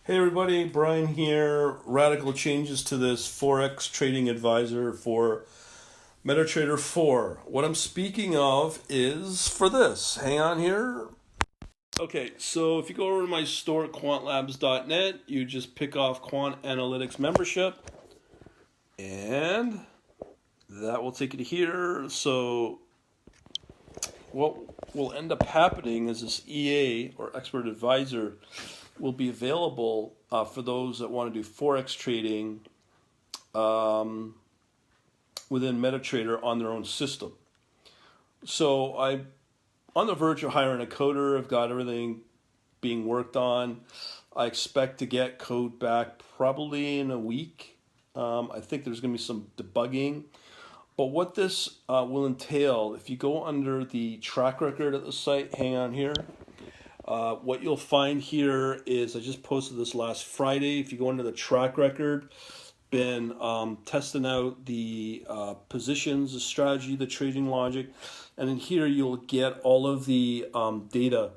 Hey everybody, Brian here. Radical changes to this forex trading advisor for MetaTrader 4. What I'm speaking of is for this. Hang on here. Okay, so if you go over to my store at quantlabs.net, you just pick off Quant Analytics membership, and that will take you to here. So what will end up happening is this EA or expert advisor will be available for those that want to do forex trading within MetaTrader on their own system. So I'm on the verge of hiring a coder. I've got everything being worked on. I expect to get code back probably in a week. I think there's going to be some debugging. But what this will entail, if you go under the track record at the site, hang on here. What you'll find here is I just posted this last Friday. If you go into the track record, been testing out the positions, the strategy, the trading logic, and in here you'll get all of the data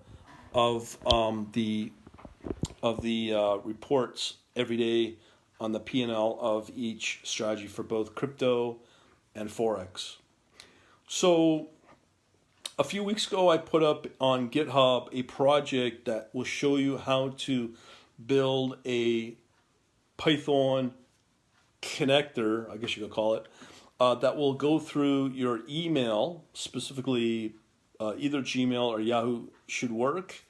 of the reports every day on the P&L of each strategy for both crypto and forex. So a few weeks ago, I put up on GitHub a project that will show you how to build a Python connector, I guess you could call it, that will go through your email, specifically either Gmail or Yahoo should work.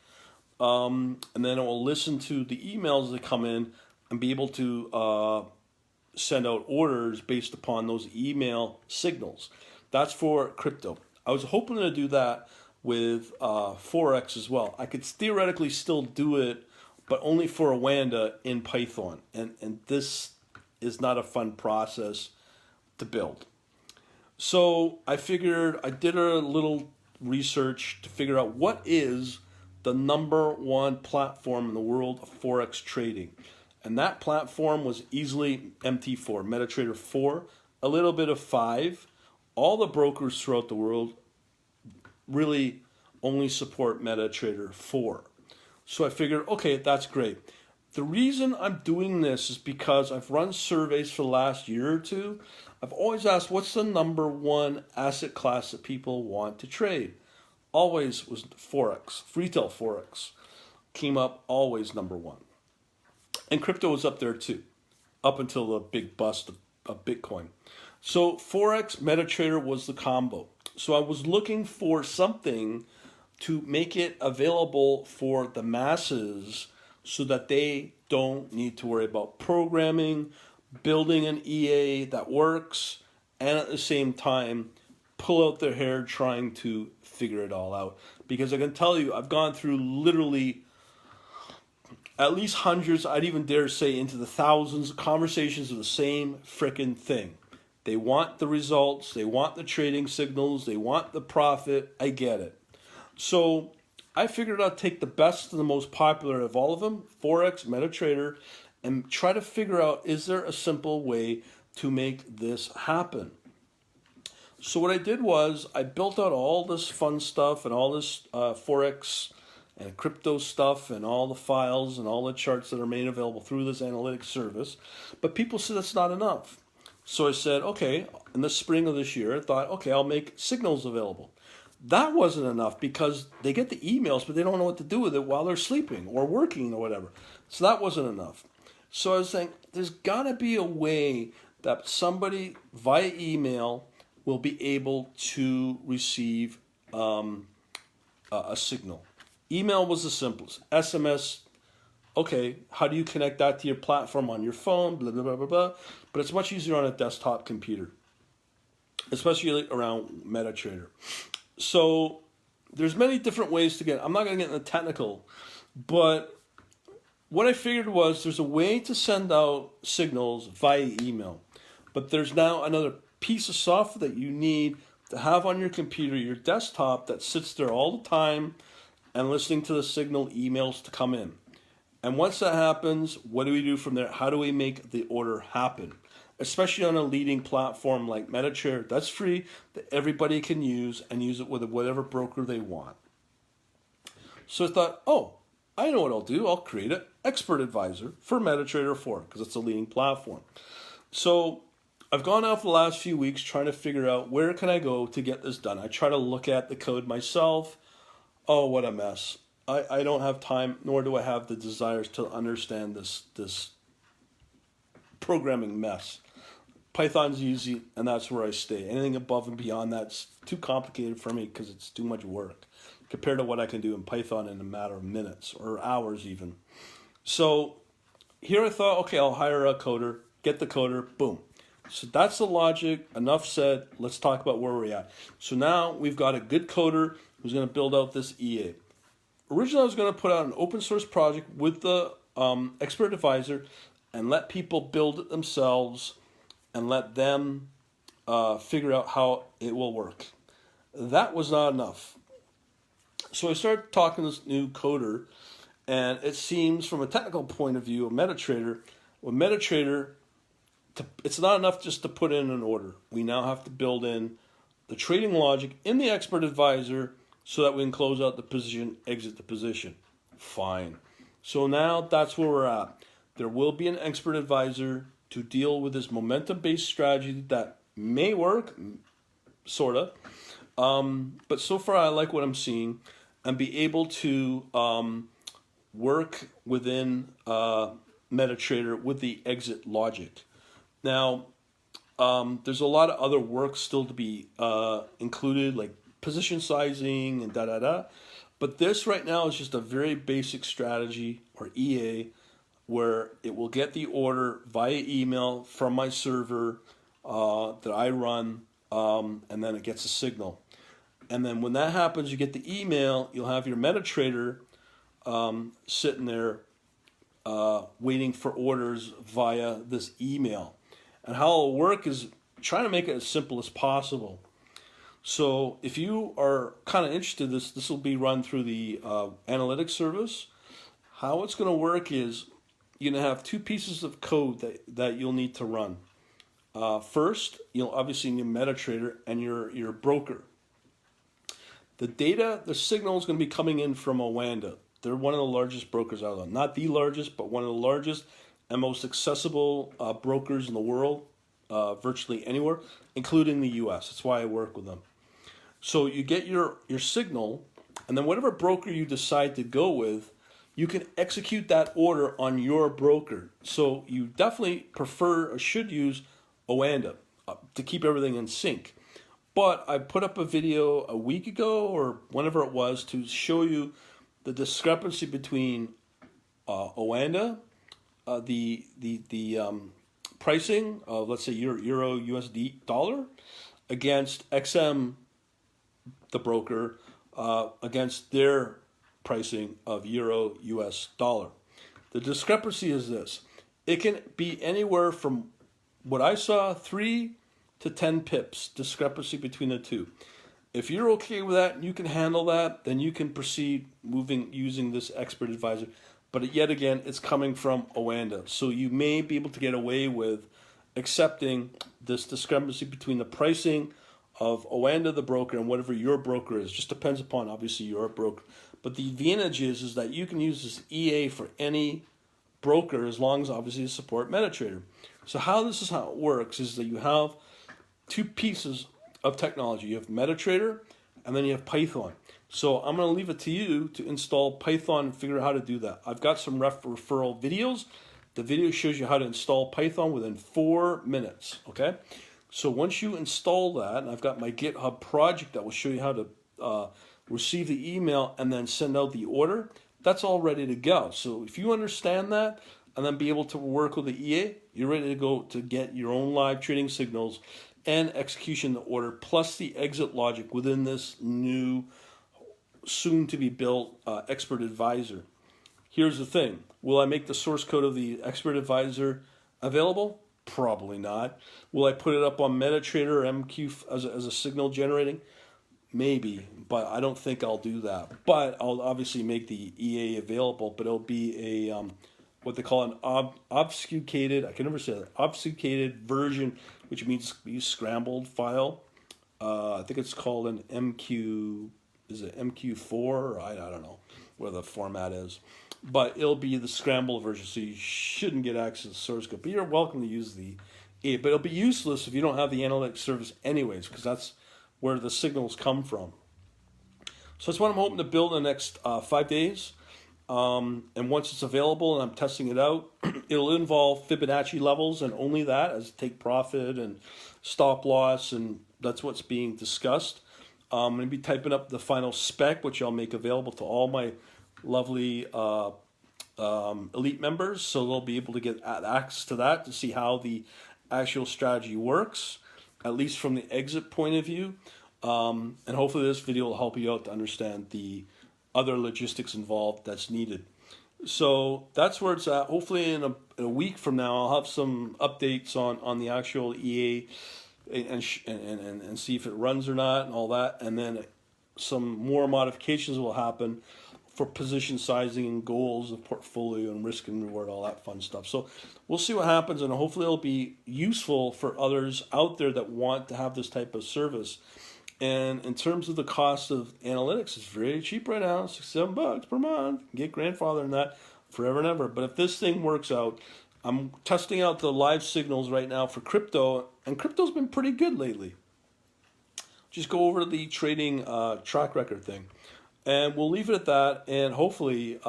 And then it will listen to the emails that come in and be able to send out orders based upon those email signals. That's for crypto. I was hoping to do that with forex as well. I could theoretically still do it, but only for a Wanda in Python. And this is not a fun process to build. So I figured I did a little research to figure out what is the number one platform in the world of forex trading. And that platform was easily MT4, MetaTrader 4, a little bit of 5. All the brokers throughout the world really only support MetaTrader 4. So I figured, okay, that's great. The reason I'm doing this is because I've run surveys for the last year or two. I've always asked, what's the number one asset class that people want to trade? Always was forex, retail forex. Came up always number one. And crypto was up there too, up until the big bust of Bitcoin. So forex, MetaTrader was the combo. So I was looking for something to make it available for the masses so that they don't need to worry about programming, building an EA that works, and at the same time pull out their hair trying to figure it all out. Because I can tell you, I've gone through literally at least hundreds, I'd even dare say into the thousands of conversations of the same frickin' thing. They want the results, they want the trading signals, they want the profit. I get it. So I figured I'd take the best and the most popular of all of them, Forex, MetaTrader, and try to figure out, is there a simple way to make this happen? So what I did was I built out all this fun stuff and all this Forex and crypto stuff and all the files and all the charts that are made available through this analytics service. But people said that's not enough. So I said, okay, in the spring of this year, I thought, okay, I'll make signals available. That wasn't enough because they get the emails, but they don't know what to do with it while they're sleeping or working or whatever. So that wasn't enough. So I was saying, there's got to be a way that somebody via email will be able to receive a signal. Email was the simplest. SMS, okay, how do you connect that to your platform on your phone, blah, blah, blah, blah, blah. But it's much easier on a desktop computer, especially around MetaTrader. So there's many different ways to get, I'm not going to get into technical, but what I figured was there's a way to send out signals via email, but there's now another piece of software that you need to have on your computer, your desktop, that sits there all the time and listening to the signal emails to come in. And once that happens, what do we do from there? How do we make the order happen? Especially on a leading platform like MetaTrader, that's free, that everybody can use and use it with whatever broker they want. So I thought, oh, I know what I'll do. I'll create an expert advisor for MetaTrader 4 because it's a leading platform. So I've gone out for the last few weeks trying to figure out where can I go to get this done. I try to look at the code myself. Oh, what a mess. I don't have time, nor do I have the desires to understand this programming mess. Python's easy, and that's where I stay. Anything above and beyond that's too complicated for me because it's too much work compared to what I can do in Python in a matter of minutes or hours even. So here I thought, okay, I'll hire a coder, get the coder, boom. So that's the logic. Enough said. Let's talk about where we're at. So now we've got a good coder who's going to build out this EA. Originally, I was going to put out an open source project with the expert advisor and let people build it themselves and let them figure out how it will work. That was not enough. So I started talking to this new coder, and it seems from a technical point of view, with MetaTrader, it's not enough just to put in an order. We now have to build in the trading logic in the expert advisor so that we can close out the position, exit the position. Fine. So now that's where we're at. There will be an expert advisor to deal with this momentum-based strategy that may work, sort of. But so far I like what I'm seeing and be able to work within MetaTrader with the exit logic. Now, there's a lot of other work still to be included, like position sizing and da-da-da. But this right now is just a very basic strategy, or EA, where it will get the order via email from my server that I run, and then it gets a signal. And then when that happens, you get the email, you'll have your MetaTrader sitting there waiting for orders via this email. And how it'll work is trying to make it as simple as possible. So if you are kind of interested, this will be run through the analytics service. How it's going to work is you're going to have two pieces of code that you'll need to run. First, you'll obviously need MetaTrader and your broker. The signal is going to be coming in from Oanda. They're one of the largest brokers out there. Not the largest, but one of the largest and most accessible brokers in the world, virtually anywhere, including the US. That's why I work with them. So you get your signal, and then whatever broker you decide to go with, you can execute that order on your broker. So you definitely prefer or should use Oanda to keep everything in sync. But I put up a video a week ago or whenever it was to show you the discrepancy between Oanda, the pricing of, let's say, Euro USD dollar against XM, the broker, against their pricing of Euro US dollar. The discrepancy is this. It can be anywhere from what I saw, 3 to 10 pips discrepancy between the two. If you're okay with that and you can handle that, then you can proceed using this expert advisor. But yet again, it's coming from Oanda. So you may be able to get away with accepting this discrepancy between the pricing of Oanda, the broker, and whatever your broker is. Just depends upon, obviously, your broker. But the advantage is that you can use this EA for any broker as long as, obviously, you support MetaTrader. So how it works is that you have two pieces of technology. You have MetaTrader, and then you have Python. So I'm going to leave it to you to install Python and figure out how to do that. I've got some referral videos. The video shows you how to install Python within 4 minutes, okay? So once you install that, and I've got my GitHub project that will show you how to receive the email and then send out the order, that's all ready to go. So if you understand that and then be able to work with the EA, you're ready to go to get your own live trading signals and execution of the order, plus the exit logic within this new, soon-to-be-built expert advisor. Here's the thing. Will I make the source code of the expert advisor available? Probably not. Will I put it up on MetaTrader or MQ as a signal generating? Maybe, but I don't think I'll do that. But I'll obviously make the EA available, but it'll be a what they call an obfuscated, I can never say that, obfuscated version, which means scrambled file. I think it's called an MQ, is it MQ4? I don't know where the format is. but it'll be the scrambled version, so you shouldn't get access to the source code. But you're welcome to use the EA, but it'll be useless if you don't have the analytics service anyways, because that's where the signals come from. So that's what I'm hoping to build in the next 5 days. And once it's available and I'm testing it out, it'll involve Fibonacci levels and only that, as take profit and stop loss, and that's what's being discussed. I'm going to be typing up the final spec, which I'll make available to all my lovely elite members, so they'll be able to get access to that to see how the actual strategy works, at least from the exit point of view. And hopefully this video will help you out to understand the other logistics involved that's needed. So that's where it's at. Hopefully in a week from now, I'll have some updates on the actual EA and see if it runs or not and all that. And then some more modifications will happen for position sizing and goals of portfolio and risk and reward, all that fun stuff. So we'll see what happens, and hopefully it'll be useful for others out there that want to have this type of service. And in terms of the cost of analytics, it's very cheap right now, $6-7 per month. Get grandfather in that forever and ever. But if this thing works out, I'm testing out the live signals right now for crypto, and crypto's been pretty good lately. Just go over the trading track record thing. And we'll leave it at that, and hopefully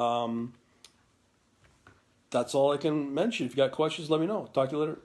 that's all I can mention. If you got questions, let me know. Talk to you later.